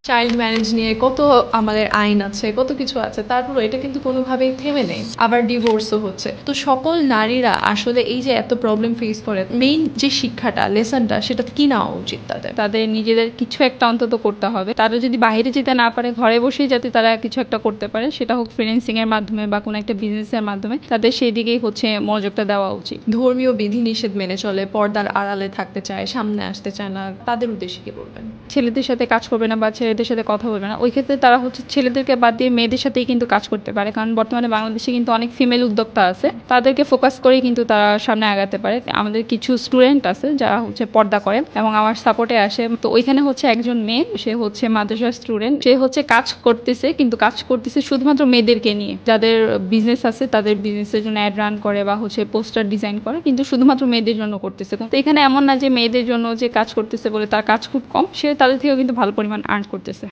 Child marriage নিয়ে কত আমাদের আইন আছে, কত কিছু আছে, তারপর এটা কিন্তু কোনোভাবেই থেমে নেই। আবার ডিভোর্সও হচ্ছে। তো সকল নারীরা আসলে এই যে এত প্রবলেম ফেস করে, মেইন যে শিক্ষাটা, লেসনটা, সেটা কি নেওয়া উচিত তাদের? তাদের নিজেদের কিছু একটা অন্তত করতে হবে। তারা যদি বাইরে যেতে না পারে, ঘরে বসেই যাতে তারা কিছু একটা করতে পারে, সেটা হোক ফ্রিল্যান্সিং এর মাধ্যমে বা কোনো একটা বিজনেসের মাধ্যমে, তাদের সেই দিকেই মনোযোগটা দেওয়া উচিত। ধর্মীয় বিধিনিষেধ মেনে চলে, পর্দার আড়ালে থাকতে চায়, সামনে আসতে চায় না, তাদের উদ্দেশ্যে কি বলবেন? ছেলেদের সাথে কাজ করবে না বা ছেলেদের সাথে কথা বলবে না, ওই ক্ষেত্রে তারা ছেলেদেরকে বাদ দিয়ে মেয়েদের সাথেই কিন্তু কাজ করতে পারে। কারণ বর্তমানে বাংলাদেশে কিন্তু অনেক ফিমেল উদ্যোক্তা আছে, তাদেরকে ফোকাস করেই কিন্তু তারা সামনে আগাতে পারে। আমাদের কিছু স্টুডেন্ট আছে যারা পর্দা করে এবং আমার সাপোর্টে আসে। তো ওইখানে একজন মেয়ে, সে মাদ্রাসার স্টুডেন্ট, সে কাজ করতেছে, কিন্তু কাজ করতেছে শুধুমাত্র মেয়েদেরকে নিয়ে। যাদের বিজনেস আছে তাদের বিজনেসের জন্য অ্যাড রান করে বা পোস্টার ডিজাইন করে, কিন্তু শুধুমাত্র মেয়েদের জন্য করতেছে। তো এখানে এমন না যে মেয়েদের জন্য যে কাজ করতেছে বলে তার কাজ খুব কম, সে তাদের থেকেও কিন্তু ভালো পরিমাণ আর্ন করতেছে।